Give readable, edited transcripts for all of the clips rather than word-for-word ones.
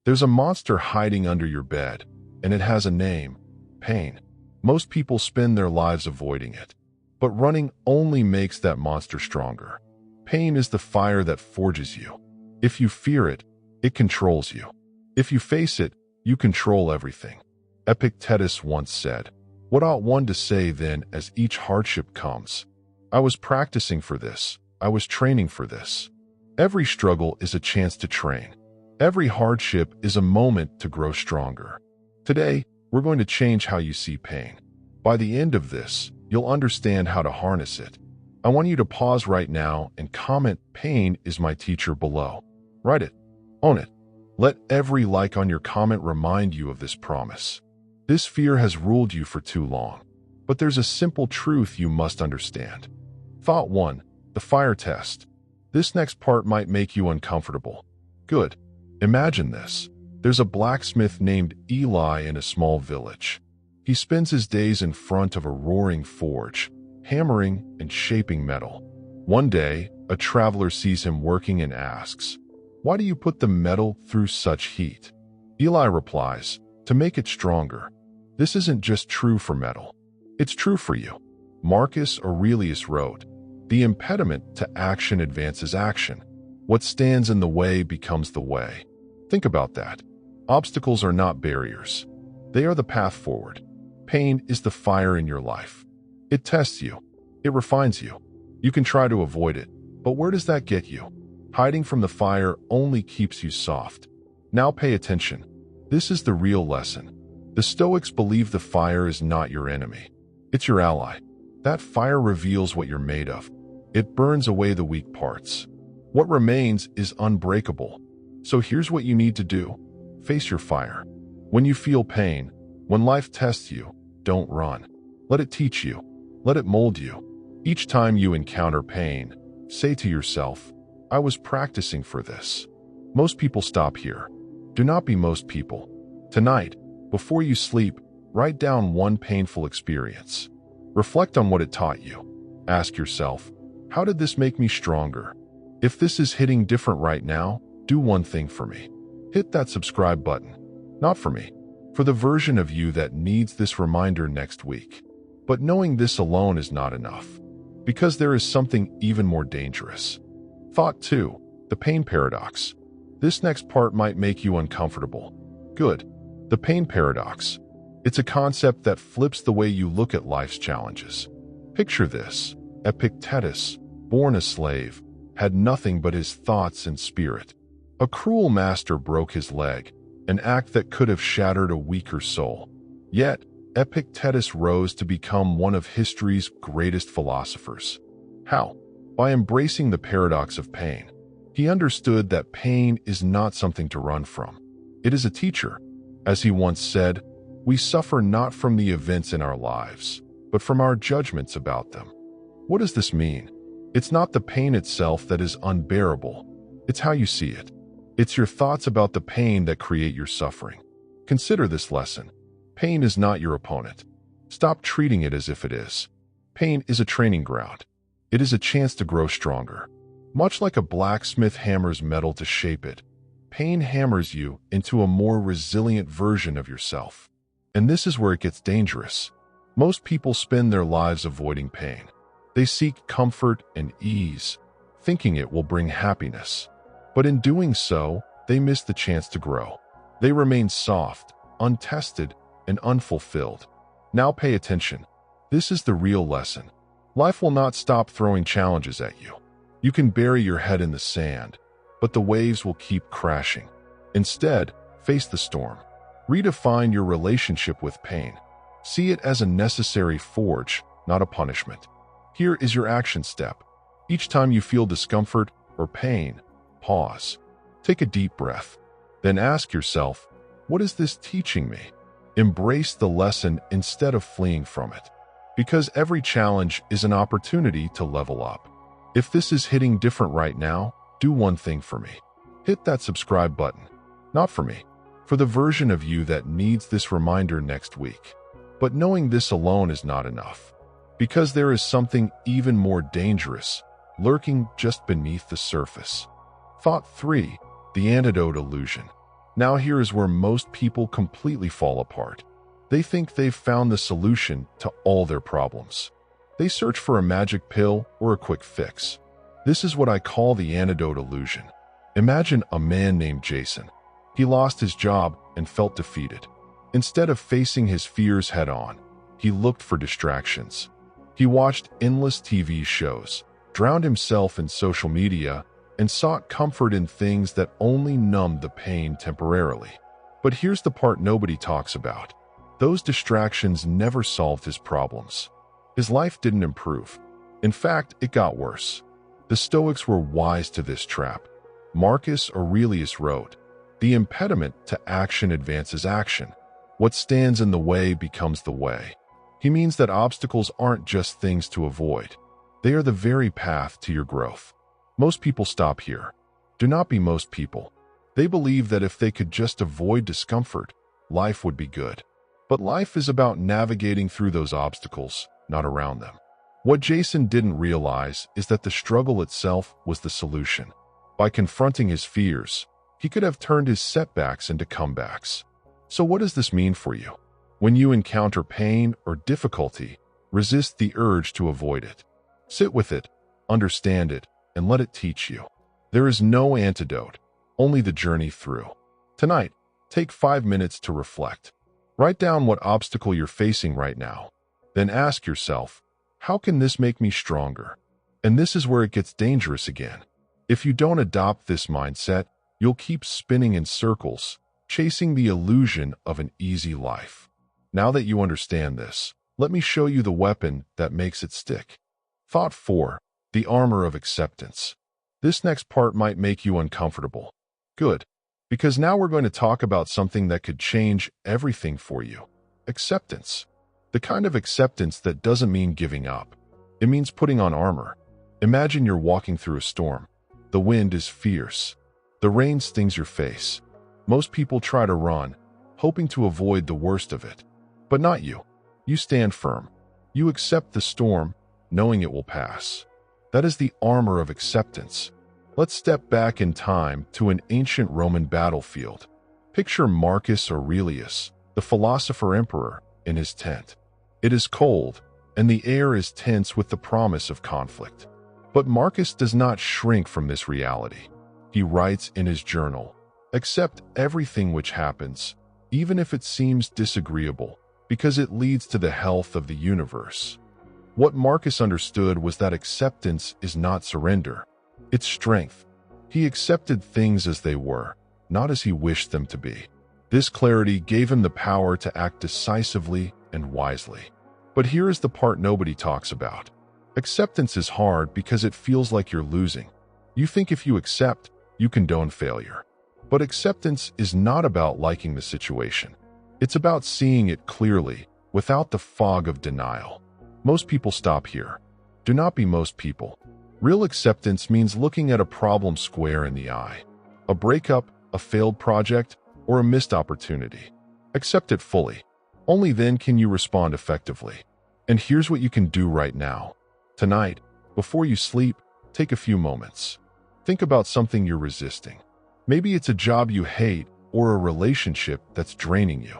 There's a monster hiding under your bed, and it has a name: pain. Most people spend their lives avoiding it, but running only makes that monster stronger. Pain is the fire that forges you. If you fear it, it controls you. If you face it, you control everything. Epictetus once said, "What ought one to say then as each hardship comes? I was practicing for this. I was training for this." Every struggle is a chance to train. Every hardship is a moment to grow stronger. Today, we're going to change how you see pain. By the end of this, you'll understand how to harness it. I want you to pause right now and comment "Pain is my teacher" below. Write it. Own it. Let every like on your comment remind you of this promise. This fear has ruled you for too long. But there's a simple truth you must understand. Thought 1. The fire test. This next part might make you uncomfortable. Good. Imagine this. There's a blacksmith named Eli in a small village. He spends his days in front of a roaring forge, hammering and shaping metal. One day, a traveler sees him working and asks, "Why do you put the metal through such heat?" Eli replies, "To make it stronger." This isn't just true for metal. It's true for you. Marcus Aurelius wrote, "The impediment to action advances action. What stands in the way becomes the way." Think about that. Obstacles are not barriers. They are the path forward. Pain is the fire in your life. It tests you. It refines you. You can try to avoid it, but where does that get you? Hiding from the fire only keeps you soft. Now pay attention. This is the real lesson. The Stoics believe the fire is not your enemy. It's your ally. That fire reveals what you're made of. It burns away the weak parts. What remains is unbreakable. So here's what you need to do. Face your fire. When you feel pain, when life tests you, don't run. Let it teach you. Let it mold you. Each time you encounter pain, say to yourself, "I was practicing for this." Most people stop here. Do not be most people. Tonight, before you sleep, write down one painful experience. Reflect on what it taught you. Ask yourself, how did this make me stronger? If this is hitting different right now, do one thing for me. Hit that subscribe button. Not for me. For the version of you that needs this reminder next week. But knowing this alone is not enough. Because there is something even more dangerous. Thought 2. The pain paradox. This next part might make you uncomfortable. Good. The pain paradox. It's a concept that flips the way you look at life's challenges. Picture this. Epictetus, born a slave, had nothing but his thoughts and spirit. A cruel master broke his leg, an act that could have shattered a weaker soul. Yet, Epictetus rose to become one of history's greatest philosophers. How? By embracing the paradox of pain. He understood that pain is not something to run from. It is a teacher. As he once said, "We suffer not from the events in our lives, but from our judgments about them." What does this mean? It's not the pain itself that is unbearable. It's how you see it. It's your thoughts about the pain that create your suffering. Consider this lesson. Pain is not your opponent. Stop treating it as if it is. Pain is a training ground. It is a chance to grow stronger. Much like a blacksmith hammers metal to shape it, pain hammers you into a more resilient version of yourself. And this is where it gets dangerous. Most people spend their lives avoiding pain. They seek comfort and ease, thinking it will bring happiness. But in doing so, they miss the chance to grow. They remain soft, untested, and unfulfilled. Now pay attention. This is the real lesson. Life will not stop throwing challenges at you. You can bury your head in the sand, but the waves will keep crashing. Instead, face the storm. Redefine your relationship with pain. See it as a necessary forge, not a punishment. Here is your action step. Each time you feel discomfort or pain, pause. Take a deep breath. Then ask yourself, what is this teaching me? Embrace the lesson instead of fleeing from it. Because every challenge is an opportunity to level up. If this is hitting different right now, do one thing for me. Hit that subscribe button. Not for me. For the version of you that needs this reminder next week. But knowing this alone is not enough. Because there is something even more dangerous lurking just beneath the surface. Thought 3. The Antidote Illusion. Now here is where most people completely fall apart. They think they've found the solution to all their problems. They search for a magic pill or a quick fix. This is what I call the Antidote Illusion. Imagine a man named Jason. He lost his job and felt defeated. Instead of facing his fears head-on, he looked for distractions. He watched endless TV shows, drowned himself in social media, and sought comfort in things that only numbed the pain temporarily. But here's the part nobody talks about. Those distractions never solved his problems. His life didn't improve. In fact, it got worse. The Stoics were wise to this trap. Marcus Aurelius wrote, "The impediment to action advances action. What stands in the way becomes the way." He means that obstacles aren't just things to avoid. They are the very path to your growth. Most people stop here. Do not be most people. They believe that if they could just avoid discomfort, life would be good. But life is about navigating through those obstacles, not around them. What Jason didn't realize is that the struggle itself was the solution. By confronting his fears, he could have turned his setbacks into comebacks. So what does this mean for you? When you encounter pain or difficulty, resist the urge to avoid it. Sit with it, understand it, and let it teach you. There is no antidote, only the journey through. Tonight, take 5 minutes to reflect. Write down what obstacle you're facing right now. Then ask yourself, how can this make me stronger? And this is where it gets dangerous again. If you don't adopt this mindset, you'll keep spinning in circles, chasing the illusion of an easy life. Now that you understand this, let me show you the weapon that makes it stick. Thought 4. The armor of acceptance. This next part might make you uncomfortable. Good, because now we're going to talk about something that could change everything for you. Acceptance. The kind of acceptance that doesn't mean giving up. It means putting on armor. Imagine you're walking through a storm. The wind is fierce. The rain stings your face. Most people try to run, hoping to avoid the worst of it. But not you. You stand firm. You accept the storm, knowing it will pass. That is the armor of acceptance. Let's step back in time to an ancient Roman battlefield. Picture Marcus Aurelius, the philosopher emperor, in his tent. It is cold, and the air is tense with the promise of conflict. But Marcus does not shrink from this reality. He writes in his journal, "Accept everything which happens, even if it seems disagreeable, because it leads to the health of the universe." What Marcus understood was that acceptance is not surrender, it's strength. He accepted things as they were, not as he wished them to be. This clarity gave him the power to act decisively and wisely. But here is the part nobody talks about. Acceptance is hard because it feels like you're losing. You think if you accept, you condone failure. But acceptance is not about liking the situation. It's about seeing it clearly, without the fog of denial. Most people stop here. Do not be most people. Real acceptance means looking at a problem square in the eye. A breakup, a failed project, or a missed opportunity. Accept it fully. Only then can you respond effectively. And here's what you can do right now. Tonight, before you sleep, take a few moments. Think about something you're resisting. Maybe it's a job you hate or a relationship that's draining you.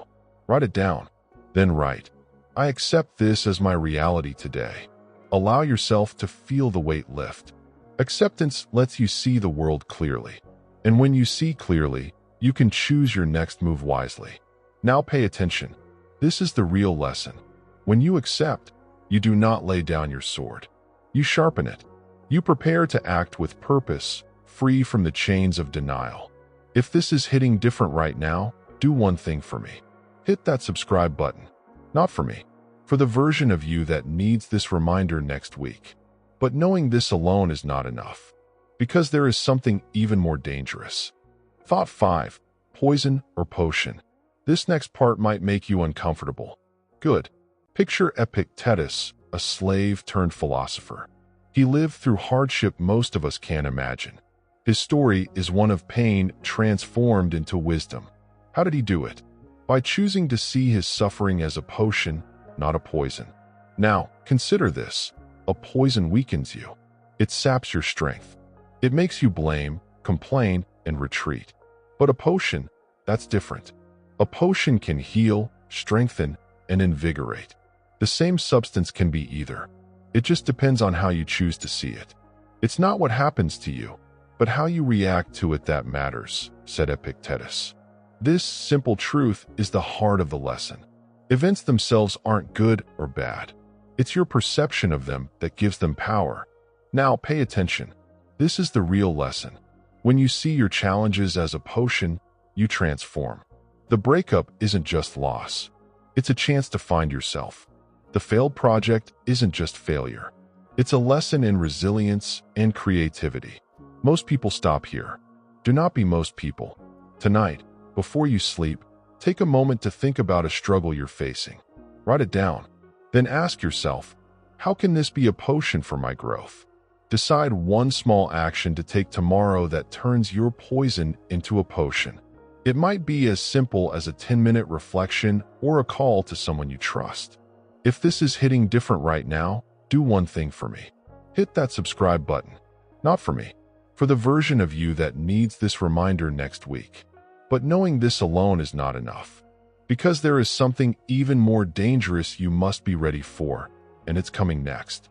Write it down. Then write, "I accept this as my reality today." Allow yourself to feel the weight lift. Acceptance lets you see the world clearly. And when you see clearly, you can choose your next move wisely. Now pay attention. This is the real lesson. When you accept, you do not lay down your sword. You sharpen it. You prepare to act with purpose, free from the chains of denial. If this is hitting different right now, do one thing for me. Hit that subscribe button. Not for me, for the version of you that needs this reminder next week. But knowing this alone is not enough, because there is something even more dangerous. Thought 5. Poison or potion. This next part might make you uncomfortable. Good. Picture Epictetus, a slave turned philosopher. He lived through hardship most of us can't imagine. His story is one of pain transformed into wisdom. How did he do it? By choosing to see his suffering as a potion, not a poison. Now, consider this. A poison weakens you. It saps your strength. It makes you blame, complain, and retreat. But a potion, That's different. A potion can heal, strengthen, and invigorate. The same substance can be either. It just depends on how you choose to see it. It's not what happens to you, but how you react to it that matters, said Epictetus. This simple truth is the heart of the lesson. Events themselves aren't good or bad. It's your perception of them that gives them power. Now pay attention. This is the real lesson. When you see your challenges as a potion, you transform. The breakup isn't just loss. It's a chance to find yourself. The failed project isn't just failure. It's a lesson in resilience and creativity. Most people stop here. Do not be most people. Tonight, before you sleep, take a moment to think about a struggle you're facing. Write it down. Then ask yourself, how can this be a potion for my growth? Decide one small action to take tomorrow that turns your poison into a potion. It might be as simple as a 10-minute reflection or a call to someone you trust. If this is hitting different right now, do one thing for me. Hit that subscribe button. Not for me, for the version of you that needs this reminder next week. But knowing this alone is not enough. Because there is something even more dangerous you must be ready for, and it's coming next.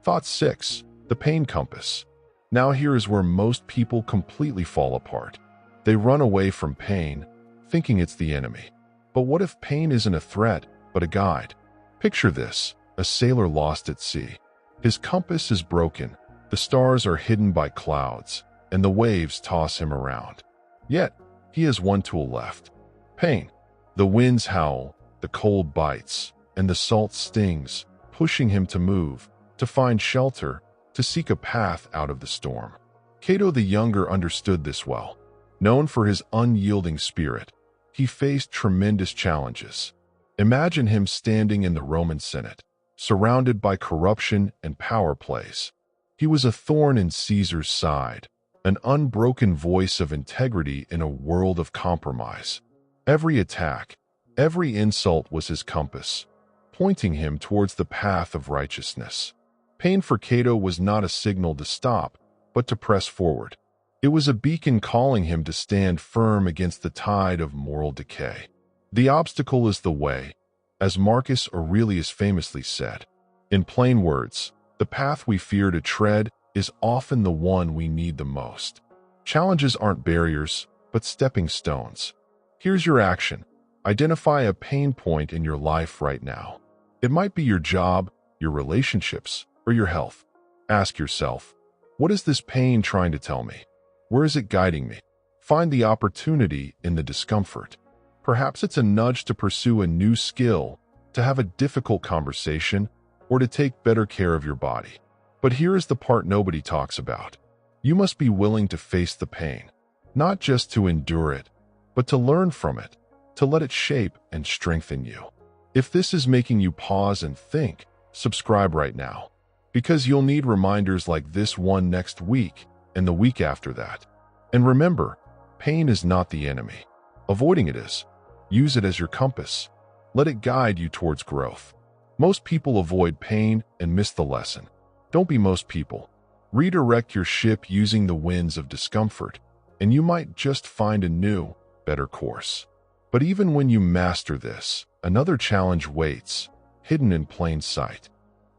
Thought 6. The pain compass. Now here is where most people completely fall apart. They run away from pain, thinking it's the enemy. But what if pain isn't a threat, but a guide? Picture this, a sailor lost at sea. His compass is broken, the stars are hidden by clouds, and the waves toss him around. Yet, he has one tool left. Pain. The winds howl, the cold bites, and the salt stings, pushing him to move, to find shelter, to seek a path out of the storm. Cato the Younger understood this well. Known for his unyielding spirit, he faced tremendous challenges. Imagine him standing in the Roman Senate, surrounded by corruption and power plays. He was a thorn in Caesar's side, an unbroken voice of integrity in a world of compromise. Every attack, every insult was his compass, pointing him towards the path of righteousness. Pain for Cato was not a signal to stop, but to press forward. It was a beacon calling him to stand firm against the tide of moral decay. The obstacle is the way, as Marcus Aurelius famously said. In plain words, the path we fear to tread is often the one we need the most. Challenges aren't barriers, but stepping stones. Here's your action. Identify a pain point in your life right now. It might be your job, your relationships, or your health. Ask yourself, what is this pain trying to tell me? Where is it guiding me? Find the opportunity in the discomfort. Perhaps it's a nudge to pursue a new skill, to have a difficult conversation, or to take better care of your body. But here is the part nobody talks about. You must be willing to face the pain, not just to endure it, but to learn from it, to let it shape and strengthen you. If this is making you pause and think, subscribe right now, because you'll need reminders like this one next week and the week after that. And remember, pain is not the enemy. Avoiding it is. Use it as your compass. Let it guide you towards growth. Most people avoid pain and miss the lesson. Don't be most people. Redirect your ship using the winds of discomfort, and you might just find a new, better course. But even when you master this, another challenge waits, hidden in plain sight.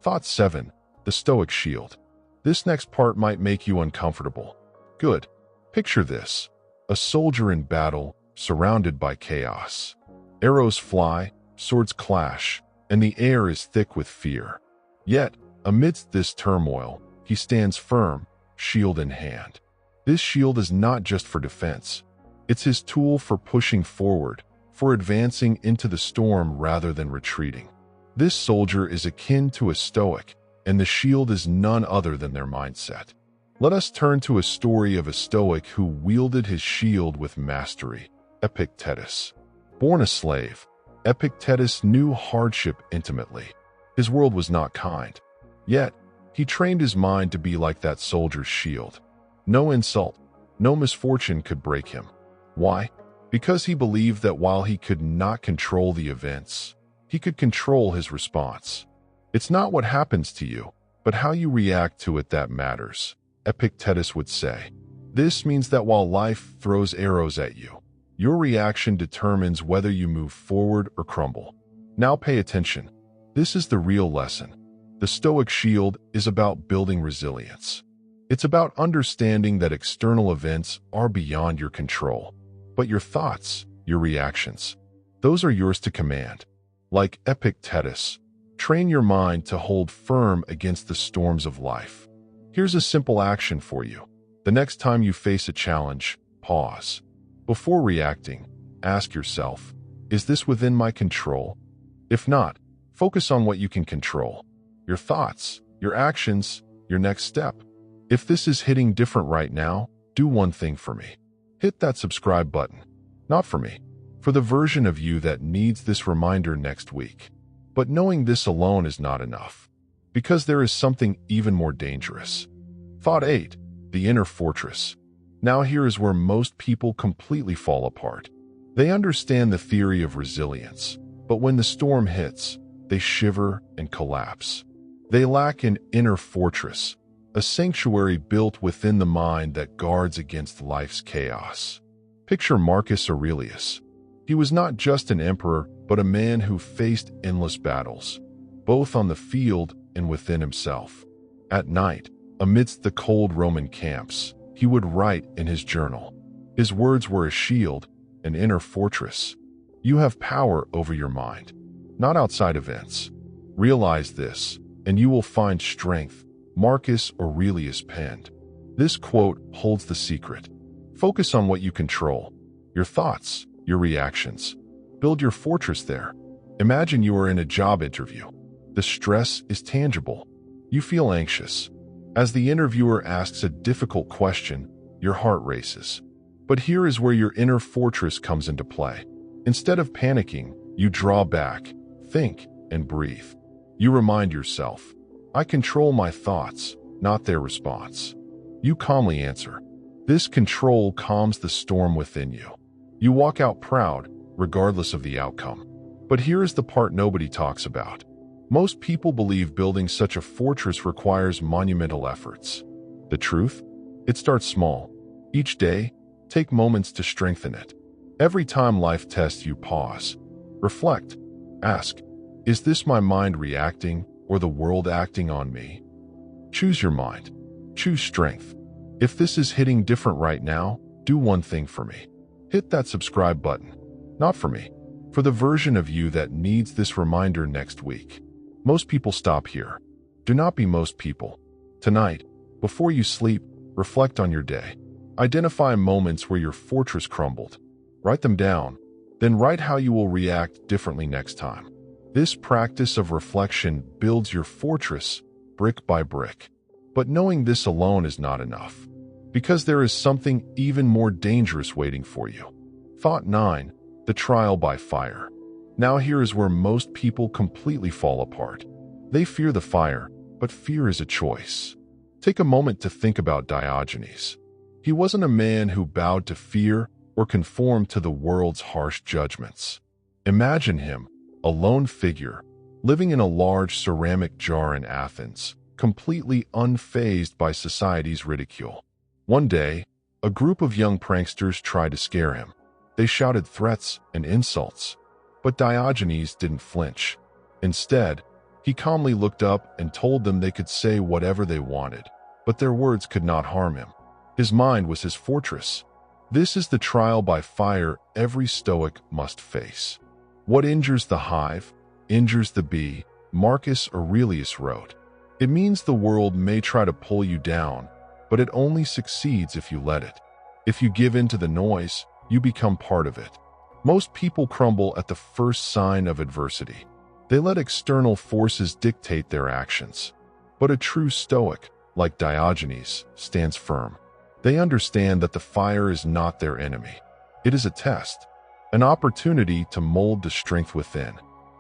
Thought 7. The Stoic Shield. This next part might make you uncomfortable. Good. Picture this. A soldier in battle, surrounded by chaos. Arrows fly, swords clash, and the air is thick with fear. Yet, amidst this turmoil, he stands firm, shield in hand. This shield is not just for defense. It's his tool for pushing forward, for advancing into the storm rather than retreating. This soldier is akin to a Stoic, and the shield is none other than their mindset. Let us turn to a story of a Stoic who wielded his shield with mastery, Epictetus. Born a slave, Epictetus knew hardship intimately. His world was not kind. Yet, he trained his mind to be like that soldier's shield. No insult, no misfortune could break him. Why? Because he believed that while he could not control the events, he could control his response. It's not what happens to you, but how you react to it that matters, Epictetus would say. This means that while life throws arrows at you, Your reaction determines whether you move forward or crumble. Now pay attention. This is the real lesson. The Stoic Shield is about building resilience. It's about understanding that external events are beyond your control. But your thoughts, your reactions, those are yours to command. Like Epictetus, train your mind to hold firm against the storms of life. Here's a simple action for you. The next time you face a challenge, pause. Before reacting, ask yourself, is this within my control? If not, focus on what you can control. Your thoughts, your actions, your next step. If this is hitting different right now, do one thing for me. Hit that subscribe button. Not for me, for the version of you that needs this reminder next week. But knowing this alone is not enough, because there is something even more dangerous. Thought 8. The inner fortress. Now here is where most people completely fall apart. They understand the theory of resilience, but when the storm hits, they shiver and collapse. They lack an inner fortress, a sanctuary built within the mind that guards against life's chaos. Picture Marcus Aurelius. He was not just an emperor, but a man who faced endless battles, both on the field and within himself. At night, amidst the cold Roman camps, he would write in his journal. His words were a shield, an inner fortress. You have power over your mind, not outside events. Realize this, and you will find strength. Marcus Aurelius penned. This quote holds the secret. Focus on what you control, your thoughts, your reactions. Build your fortress there. Imagine you are in a job interview. The stress is tangible. You feel anxious. As the interviewer asks a difficult question, your heart races. But here is where your inner fortress comes into play. Instead of panicking, you draw back, think, and breathe. You remind yourself, I control my thoughts, not their response. You calmly answer. This control calms the storm within you. You walk out proud, regardless of the outcome. But here is the part nobody talks about. Most people believe building such a fortress requires monumental efforts. The truth? It starts small. Each day, take moments to strengthen it. Every time life tests you, pause. Reflect. Ask, is this my mind reacting or the world acting on me? Choose your mind. Choose strength. If this is hitting different right now, do one thing for me. Hit that subscribe button. Not for me, for the version of you that needs this reminder next week. Most people stop here. Do not be most people. Tonight, before you sleep, reflect on your day. Identify moments where your fortress crumbled. Write them down, then write how you will react differently next time. This practice of reflection builds your fortress brick by brick. But knowing this alone is not enough, because there is something even more dangerous waiting for you. Thought 9. The trial by fire. Now here is where most people completely fall apart. They fear the fire, but fear is a choice. Take a moment to think about Diogenes. He wasn't a man who bowed to fear or conformed to the world's harsh judgments. Imagine him, a lone figure, living in a large ceramic jar in Athens, completely unfazed by society's ridicule. One day, a group of young pranksters tried to scare him. They shouted threats and insults. But Diogenes didn't flinch. Instead, he calmly looked up and told them they could say whatever they wanted, but their words could not harm him. His mind was his fortress. This is the trial by fire every Stoic must face. What injures the hive, injures the bee, Marcus Aurelius wrote. It means the world may try to pull you down, but it only succeeds if you let it. If you give in to the noise, you become part of it. Most people crumble at the first sign of adversity. They let external forces dictate their actions. But a true Stoic, like Diogenes, stands firm. They understand that the fire is not their enemy. It is a test, an opportunity to mold the strength within.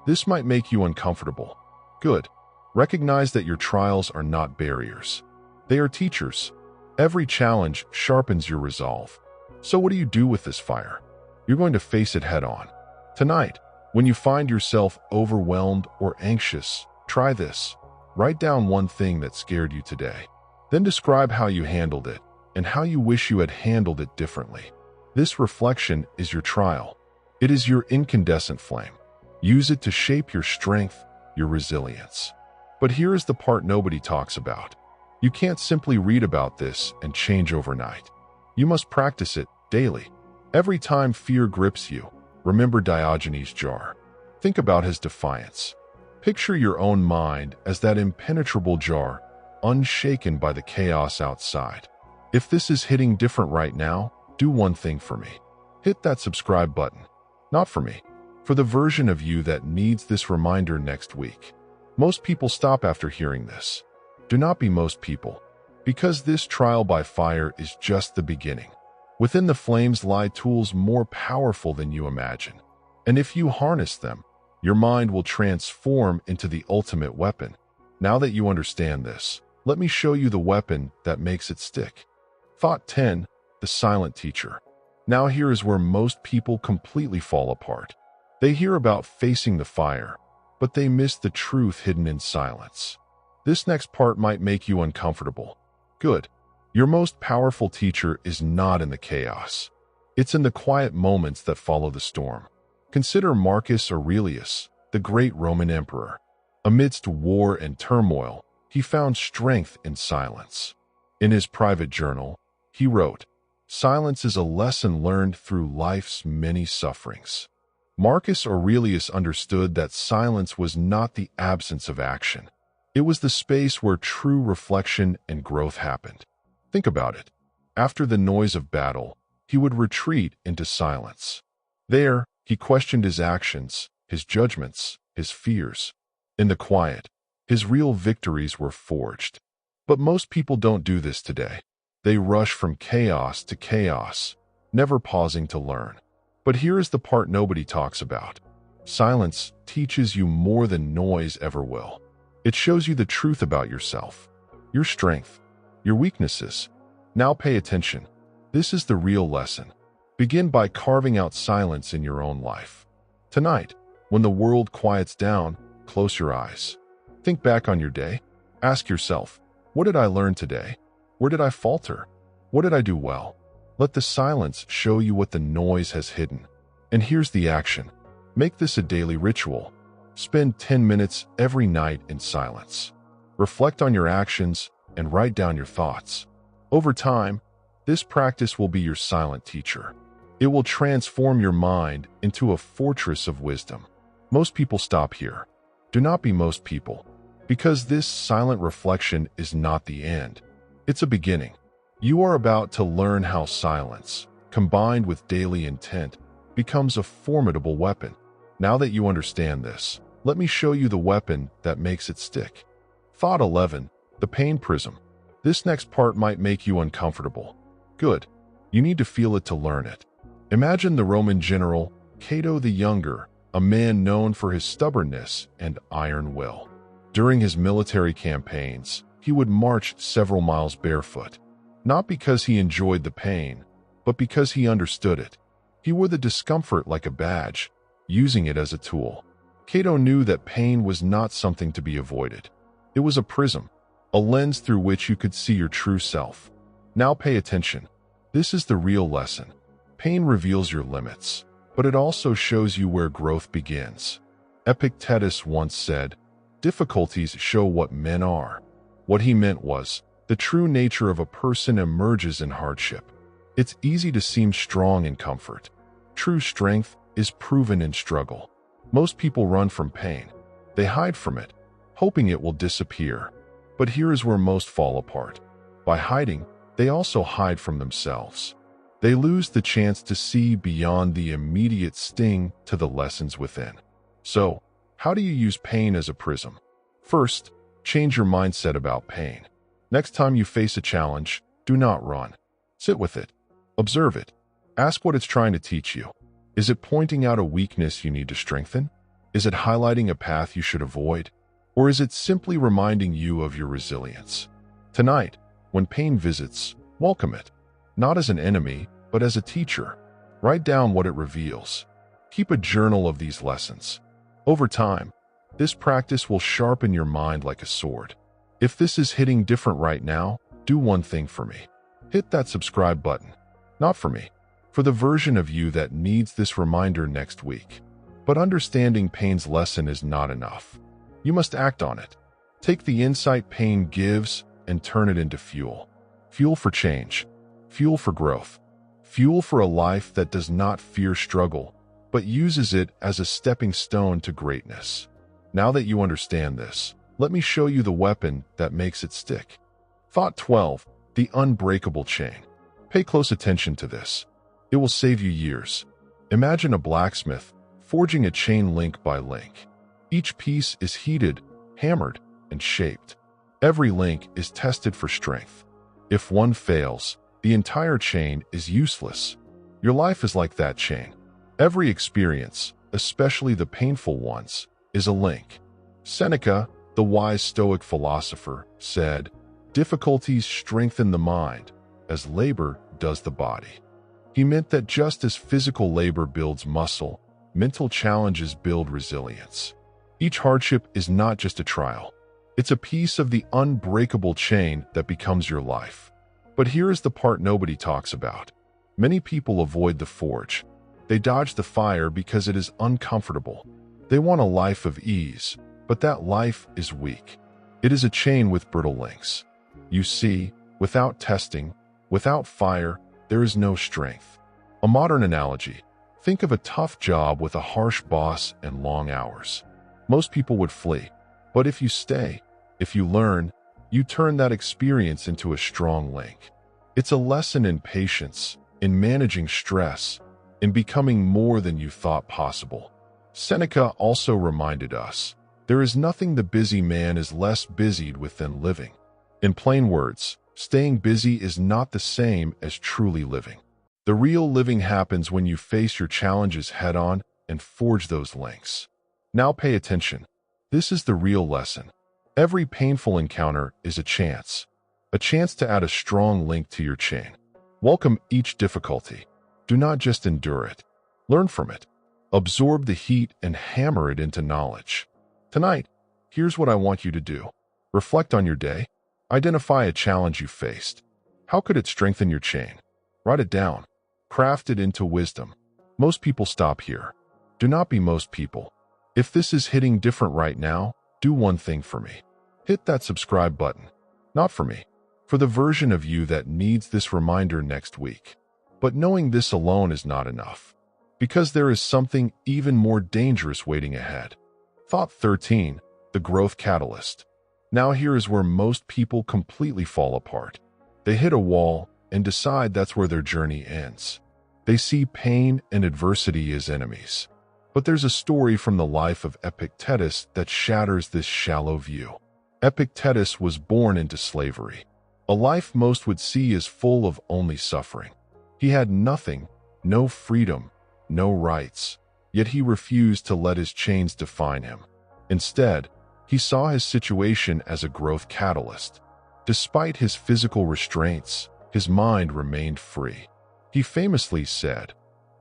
This might make you uncomfortable. Good. Recognize that your trials are not barriers. They are teachers. Every challenge sharpens your resolve. So what do you do with this fire? You're going to face it head on. Tonight, when you find yourself overwhelmed or anxious, try this. Write down one thing that scared you today. Then describe how you handled it and how you wish you had handled it differently. This reflection is your trial. It is your incandescent flame. Use it to shape your strength, your resilience. But here is the part nobody talks about. You can't simply read about this and change overnight. You must practice it daily. Every time fear grips you, remember Diogenes' jar. Think about his defiance. Picture your own mind as that impenetrable jar, unshaken by the chaos outside. If this is hitting different right now, do one thing for me. Hit that subscribe button. Not for me, for the version of you that needs this reminder next week. Most people stop after hearing this. Do not be most people, because this trial by fire is just the beginning. Within the flames lie tools more powerful than you imagine. And if you harness them, your mind will transform into the ultimate weapon. Now that you understand this, let me show you the weapon that makes it stick. Thought 10, the silent teacher. Now here is where most people completely fall apart. They hear about facing the fire, but they miss the truth hidden in silence. This next part might make you uncomfortable. Good. Your most powerful teacher is not in the chaos. It's in the quiet moments that follow the storm. Consider Marcus Aurelius, the great Roman emperor. Amidst war and turmoil, he found strength in silence. In his private journal, he wrote, "Silence is a lesson learned through life's many sufferings." Marcus Aurelius understood that silence was not the absence of action. It was the space where true reflection and growth happened. Think about it. After the noise of battle, he would retreat into silence. There, he questioned his actions, his judgments, his fears. In the quiet, his real victories were forged. But most people don't do this today. They rush from chaos to chaos, never pausing to learn. But here is the part nobody talks about. Silence teaches you more than noise ever will. It shows you the truth about yourself, your strength, your weaknesses. Now pay attention. This is the real lesson. Begin by carving out silence in your own life. Tonight, when the world quiets down, close your eyes. Think back on your day. Ask yourself, what did I learn today? Where did I falter? What did I do well? Let the silence show you what the noise has hidden. And here's the action. Make this a daily ritual. Spend 10 minutes every night in silence. Reflect on your actions and write down your thoughts. Over time, this practice will be your silent teacher. It will transform your mind into a fortress of wisdom. Most people stop here. Do not be most people, because this silent reflection is not the end. It's a beginning. You are about to learn how silence, combined with daily intent, becomes a formidable weapon. Now that you understand this, let me show you the weapon that makes it stick. Thought 11, the Pain Prism. This next part might make you uncomfortable. Good. You need to feel it to learn it. Imagine the Roman general, Cato the Younger, a man known for his stubbornness and iron will. During his military campaigns, he would march several miles barefoot, not because he enjoyed the pain, but because he understood it. He wore the discomfort like a badge, using it as a tool. Cato knew that pain was not something to be avoided. It was a prism, a lens through which you could see your true self. Now pay attention. This is the real lesson. Pain reveals your limits, but it also shows you where growth begins. Epictetus once said, "Difficulties show what men are." What he meant was, the true nature of a person emerges in hardship. It's easy to seem strong in comfort. True strength is proven in struggle. Most people run from pain. They hide from it, hoping it will disappear. But here is where most fall apart. By hiding, they also hide from themselves. They lose the chance to see beyond the immediate sting to the lessons within. So, how do you use pain as a prism? First, change your mindset about pain. Next time you face a challenge, do not run. Sit with it. Observe it. Ask what it's trying to teach you. Is it pointing out a weakness you need to strengthen? Is it highlighting a path you should avoid? Or is it simply reminding you of your resilience? Tonight, when pain visits, welcome it. Not as an enemy, but as a teacher. Write down what it reveals. Keep a journal of these lessons. Over time, this practice will sharpen your mind like a sword. If this is hitting different right now, do one thing for me. Hit that subscribe button. Not for me, for the version of you that needs this reminder next week. But understanding pain's lesson is not enough. You must act on it. Take the insight pain gives and turn it into fuel. Fuel for change. Fuel for growth. Fuel for a life that does not fear struggle, but uses it as a stepping stone to greatness. Now that you understand this, let me show you the weapon that makes it stick. Thought 12. The Unbreakable Chain. Pay close attention to this. It will save you years. Imagine a blacksmith forging a chain link by link. Each piece is heated, hammered, and shaped. Every link is tested for strength. If one fails, the entire chain is useless. Your life is like that chain. Every experience, especially the painful ones, is a link. Seneca, the wise Stoic philosopher, said, "Difficulties strengthen the mind, as labor does the body." He meant that just as physical labor builds muscle, mental challenges build resilience. Each hardship is not just a trial. It's a piece of the unbreakable chain that becomes your life. But here is the part nobody talks about. Many people avoid the forge. They dodge the fire because it is uncomfortable. They want a life of ease, but that life is weak. It is a chain with brittle links. You see, without testing, without fire, there is no strength. A modern analogy: think of a tough job with a harsh boss and long hours. Most people would flee. But if you stay, if you learn, you turn that experience into a strong link. It's a lesson in patience, in managing stress, in becoming more than you thought possible. Seneca also reminded us, there is nothing the busy man is less busied with than living. In plain words, staying busy is not the same as truly living. The real living happens when you face your challenges head-on and forge those links. Now pay attention. This is the real lesson. Every painful encounter is a chance to add a strong link to your chain. Welcome each difficulty. Do not just endure it. Learn from it. Absorb the heat and hammer it into knowledge. Tonight, here's what I want you to do. Reflect on your day. Identify a challenge you faced. How could it strengthen your chain? Write it down. Craft it into wisdom. Most people stop here. Do not be most people. If this is hitting different right now, do one thing for me. Hit that subscribe button. Not for me. For the version of you that needs this reminder next week. But knowing this alone is not enough. Because there is something even more dangerous waiting ahead. Thought 13. The Growth Catalyst. Now here is where most people completely fall apart. They hit a wall and decide that's where their journey ends. They see pain and adversity as enemies. But there's a story from the life of Epictetus that shatters this shallow view. Epictetus was born into slavery, a life most would see as full of only suffering. He had nothing, no freedom, no rights, yet he refused to let his chains define him. Instead, he saw his situation as a growth catalyst. Despite his physical restraints, his mind remained free. He famously said,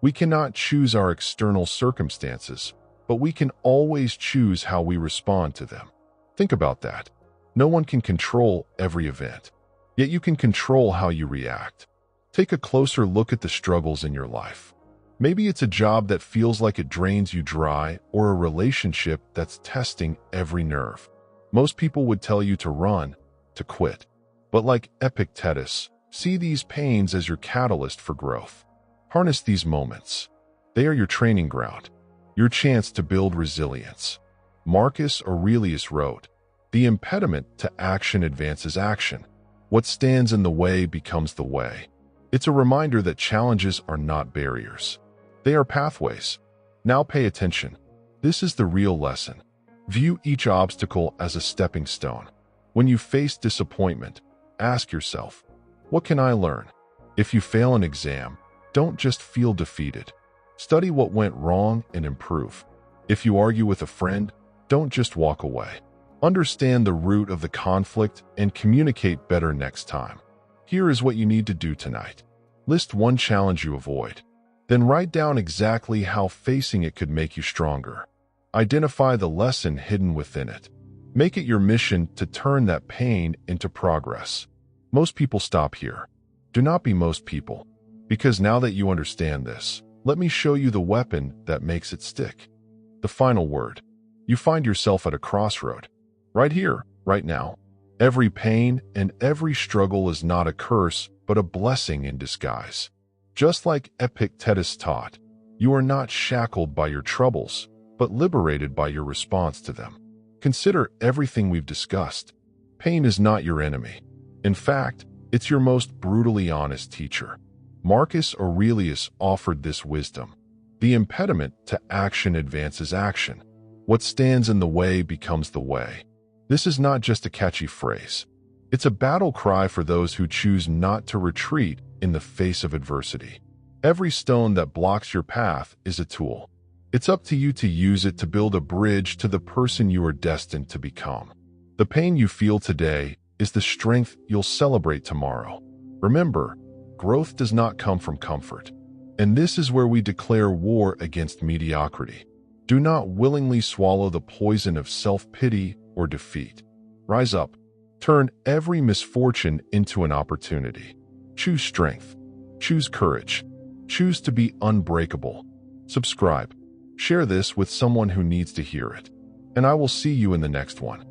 "We cannot choose our external circumstances, but we can always choose how we respond to them." Think about that. No one can control every event, yet you can control how you react. Take a closer look at the struggles in your life. Maybe it's a job that feels like it drains you dry, or a relationship that's testing every nerve. Most people would tell you to run, to quit. But like Epictetus, see these pains as your catalyst for growth. Harness these moments. They are your training ground, your chance to build resilience. Marcus Aurelius wrote, "The impediment to action advances action. What stands in the way becomes the way." It's a reminder that challenges are not barriers. They are pathways. Now pay attention. This is the real lesson. View each obstacle as a stepping stone. When you face disappointment, ask yourself, what can I learn? If you fail an exam, don't just feel defeated. Study what went wrong and improve. If you argue with a friend, don't just walk away. Understand the root of the conflict and communicate better next time. Here is what you need to do tonight. List one challenge you avoid. Then write down exactly how facing it could make you stronger. Identify the lesson hidden within it. Make it your mission to turn that pain into progress. Most people stop here. Do not be most people. Because now that you understand this, let me show you the weapon that makes it stick. The final word. You find yourself at a crossroad. Right here, right now. Every pain and every struggle is not a curse, but a blessing in disguise. Just like Epictetus taught, you are not shackled by your troubles, but liberated by your response to them. Consider everything we've discussed. Pain is not your enemy. In fact, it's your most brutally honest teacher. Marcus Aurelius offered this wisdom. The impediment to action advances action. What stands in the way becomes the way. This is not just a catchy phrase. It's a battle cry for those who choose not to retreat in the face of adversity. Every stone that blocks your path is a tool. It's up to you to use it to build a bridge to the person you are destined to become. The pain you feel today is the strength you'll celebrate tomorrow. Remember, growth does not come from comfort. And this is where we declare war against mediocrity. Do not willingly swallow the poison of self-pity or defeat. Rise up. Turn every misfortune into an opportunity. Choose strength. Choose courage. Choose to be unbreakable. Subscribe. Share this with someone who needs to hear it. And I will see you in the next one.